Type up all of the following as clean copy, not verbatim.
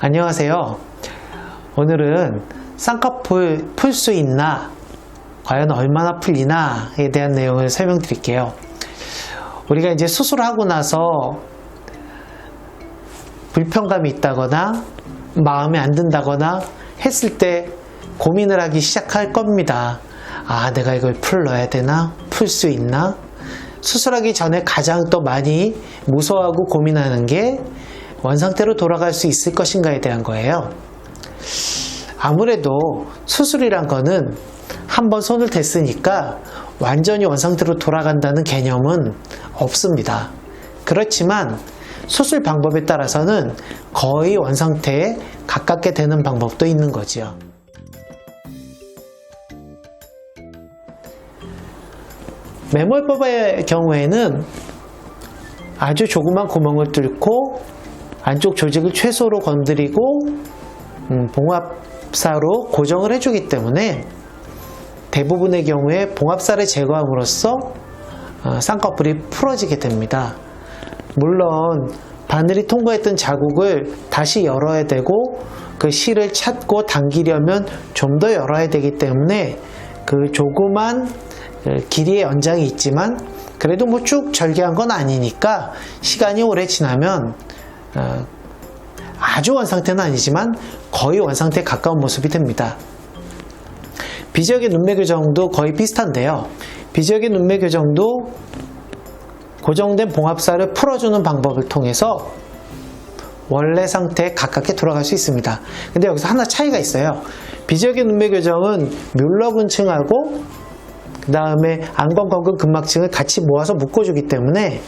안녕하세요. 오늘은 쌍꺼풀 풀 수 있나, 과연 얼마나 풀리나에 대한 내용을 설명드릴게요. 우리가 이제 수술하고 나서 불편감이 있다거나 마음에 안 든다거나 했을 때 고민을 하기 시작할 겁니다. 내가 이걸 풀러야 되나? 풀 수 있나? 수술하기 전에 가장 또 많이 무서워하고 고민하는 게 원상태로 돌아갈 수 있을 것인가에 대한 거예요. 아무래도 수술이란 거는 한번 손을 댔으니까 완전히 원상태로 돌아간다는 개념은 없습니다. 그렇지만 수술 방법에 따라서는 거의 원상태에 가깝게 되는 방법도 있는 거죠. 매몰법의 경우에는 아주 조그만 구멍을 뚫고 안쪽 조직을 최소로 건드리고 봉합사로 고정을 해주기 때문에 대부분의 경우에 봉합사를 제거함으로써 쌍꺼풀이 풀어지게 됩니다. 물론 바늘이 통과했던 자국을 다시 열어야 되고 그 실을 찾고 당기려면 좀 더 열어야 되기 때문에 그 조그만 길이의 연장이 있지만 그래도 뭐 쭉 절개한 건 아니니까 시간이 오래 지나면 아주 원상태는 아니지만 거의 원상태에 가까운 모습이 됩니다. 비지역의 눈매 교정도 거의 비슷한데요. 비지역의 눈매 교정도 고정된 봉합사를 풀어주는 방법을 통해서 원래 상태에 가깝게 돌아갈 수 있습니다. 근데 여기서 하나 차이가 있어요. 비지역의 눈매 교정은 뮬러근층하고 그 다음에 안검건근 근막층을 같이 모아서 묶어주기 때문에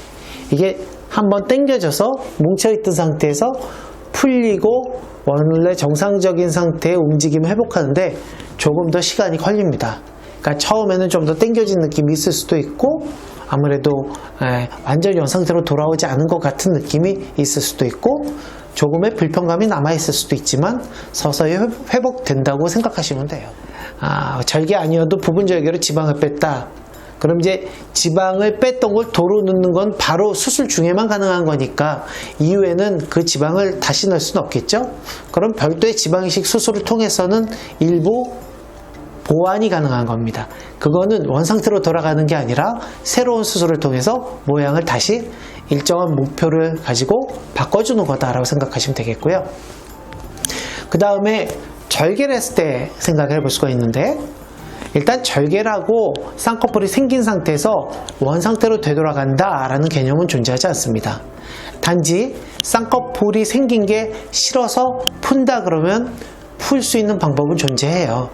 이게 한번 당겨져서 뭉쳐있던 상태에서 풀리고 원래 정상적인 상태의 움직임을 회복하는데 조금 더 시간이 걸립니다. 그러니까 처음에는 좀 더 당겨진 느낌이 있을 수도 있고 아무래도 완전히 원상태로 돌아오지 않은 것 같은 느낌이 있을 수도 있고 조금의 불편감이 남아있을 수도 있지만 서서히 회복된다고 생각하시면 돼요. 절개 아니어도 부분 절개로 지방을 뺐다. 그럼 이제 지방을 뺐던 걸 도로 넣는 건 바로 수술 중에만 가능한 거니까 이후에는 그 지방을 다시 넣을 수는 없겠죠? 그럼 별도의 지방이식 수술을 통해서는 일부 보완이 가능한 겁니다. 그거는 원상태로 돌아가는 게 아니라 새로운 수술을 통해서 모양을 다시 일정한 목표를 가지고 바꿔주는 거다라고 생각하시면 되겠고요. 그 다음에 절개를 했을 때 생각을 해볼 수가 있는데 일단 절개를 하고 쌍꺼풀이 생긴 상태에서 원상태로 되돌아간다 라는 개념은 존재하지 않습니다. 단지 쌍꺼풀이 생긴 게 싫어서 푼다 그러면 풀 수 있는 방법은 존재해요.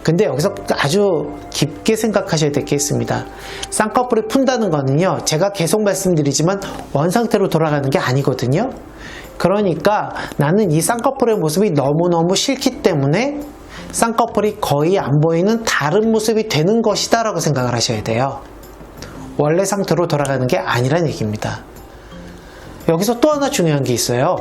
근데 여기서 아주 깊게 생각하셔야 될 게 있습니다. 쌍꺼풀을 푼다는 거는요, 제가 계속 말씀드리지만 원상태로 돌아가는 게 아니거든요. 그러니까 나는 이 쌍꺼풀의 모습이 너무너무 싫기 때문에 쌍꺼풀이 거의 안 보이는 다른 모습이 되는 것이다 라고 생각을 하셔야 돼요. 원래 상태로 돌아가는 게 아니란 얘기입니다. 여기서 또 하나 중요한 게 있어요.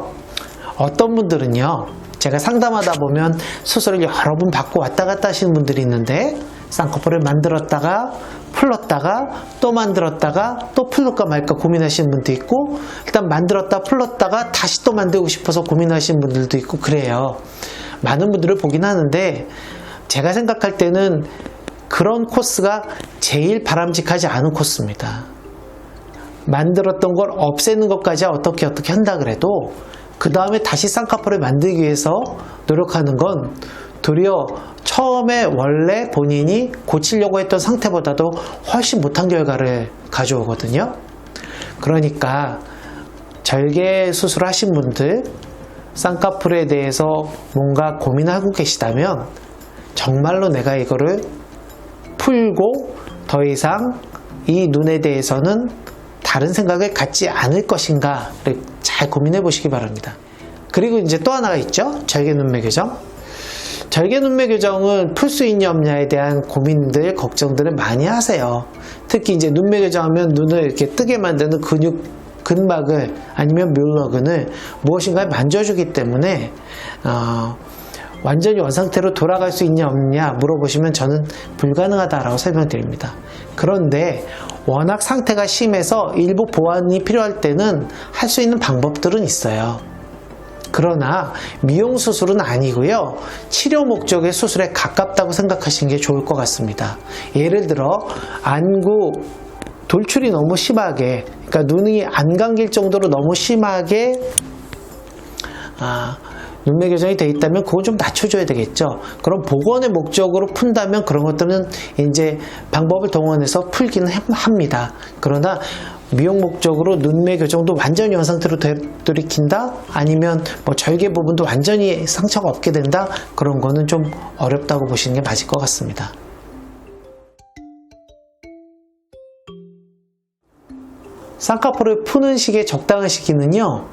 어떤 분들은요, 제가 상담하다 보면 수술을 여러 번 받고 왔다 갔다 하시는 분들이 있는데 쌍꺼풀을 만들었다가 풀렀다가 또 만들었다가 또 풀을까 말까 고민하시는 분도 있고 일단 만들었다 풀렀다가 다시 또 만들고 싶어서 고민하시는 분들도 있고 그래요. 많은 분들을 보긴 하는데 제가 생각할 때는 그런 코스가 제일 바람직하지 않은 코스입니다. 만들었던 걸 없애는 것까지 어떻게 한다 그래도 그 다음에 다시 쌍꺼풀을 만들기 위해서 노력하는 건 도리어 처음에 원래 본인이 고치려고 했던 상태보다도 훨씬 못한 결과를 가져오거든요. 그러니까 절개 수술을 하신 분들 쌍꺼풀에 대해서 뭔가 고민하고 계시다면 정말로 내가 이거를 풀고 더 이상 이 눈에 대해서는 다른 생각을 갖지 않을 것인가를 잘 고민해 보시기 바랍니다. 그리고 이제 또 하나가 있죠. 절개 눈매 교정. 절개 눈매 교정은 풀 수 있냐 없냐에 대한 고민들, 걱정들을 많이 하세요. 특히 이제 눈매 교정하면 눈을 이렇게 뜨게 만드는 근막을 아니면 뮬러근을 무엇인가에 만져주기 때문에 완전히 원상태로 돌아갈 수 있냐 없냐 물어보시면 저는 불가능하다라고 설명드립니다. 그런데 워낙 상태가 심해서 일부 보완이 필요할 때는 할 수 있는 방법들은 있어요. 그러나 미용 수술은 아니고요. 치료 목적의 수술에 가깝다고 생각하시는 게 좋을 것 같습니다. 예를 들어 안구 돌출이 너무 심하게, 그러니까 눈이 안 감길 정도로 너무 심하게 눈매 교정이 되어 있다면 그건 좀 낮춰줘야 되겠죠. 그럼 복원의 목적으로 푼다면 그런 것들은 이제 방법을 동원해서 풀기는 합니다. 그러나 미용 목적으로 눈매 교정도 완전히 원상태로 되돌이킨다? 아니면 뭐 절개 부분도 완전히 상처가 없게 된다? 그런 거는 좀 어렵다고 보시는 게 맞을 것 같습니다. 쌍꺼풀을 푸는 시기의 적당한 시기는요,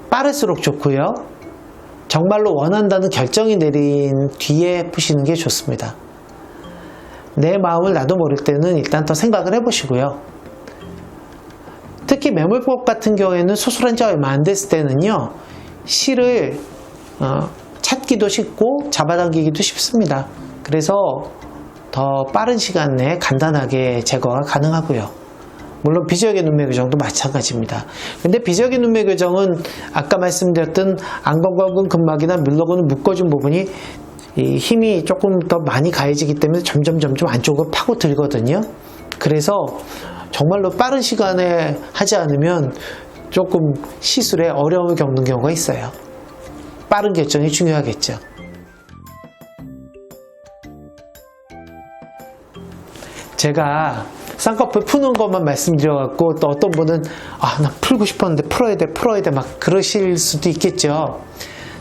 빠를수록 좋고요. 정말로 원한다는 결정이 내린 뒤에 푸시는 게 좋습니다. 내 마음을 나도 모를 때는 일단 더 생각을 해보시고요. 특히 매몰법 같은 경우에는 수술한 지 얼마 안 됐을 때는요, 실을 찾기도 쉽고 잡아당기기도 쉽습니다. 그래서 더 빠른 시간 내에 간단하게 제거가 가능하고요. 물론 비지역의 눈매 교정도 마찬가지입니다. 근데 비지역의 눈매 교정은 아까 말씀드렸던 안검과근 근막이나 뮬러근을 묶어준 부분이 이 힘이 조금 더 많이 가해지기 때문에 점점 안쪽으로 파고들거든요. 그래서 정말로 빠른 시간에 하지 않으면 조금 시술에 어려움을 겪는 경우가 있어요. 빠른 결정이 중요하겠죠. 제가 쌍꺼풀 푸는 것만 말씀드려갖고 또 어떤 분은 나 풀고 싶었는데 풀어야 돼 막 그러실 수도 있겠죠.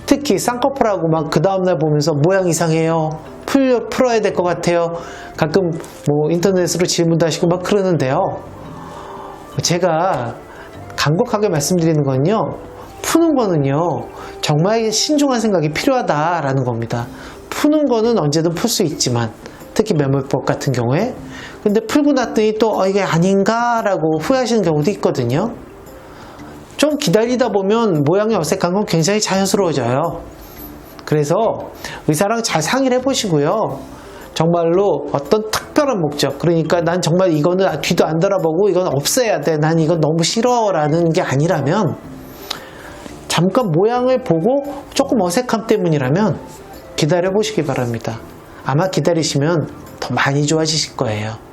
특히 쌍꺼풀하고 막 그 다음날 보면서 모양 이상해요, 풀어야 될 것 같아요, 가끔 뭐 인터넷으로 질문도 하시고 막 그러는데요. 제가 간곡하게 말씀드리는 건요, 푸는 거는요 정말 신중한 생각이 필요하다라는 겁니다. 푸는 거는 언제든 풀 수 있지만, 특히 매몰법 같은 경우에, 근데 풀고 났더니 또 이게 아닌가 라고 후회하시는 경우도 있거든요. 좀 기다리다 보면 모양이 어색한 건 굉장히 자연스러워져요. 그래서 의사랑 잘 상의를 해보시고요. 정말로 어떤 특별한 목적, 그러니까 난 정말 이거는 뒤도 안 돌아보고 이건 없애야 돼, 난 이건 너무 싫어 라는 게 아니라면, 잠깐 모양을 보고 조금 어색함 때문이라면 기다려 보시기 바랍니다. 아마 기다리시면 더 많이 좋아지실 거예요.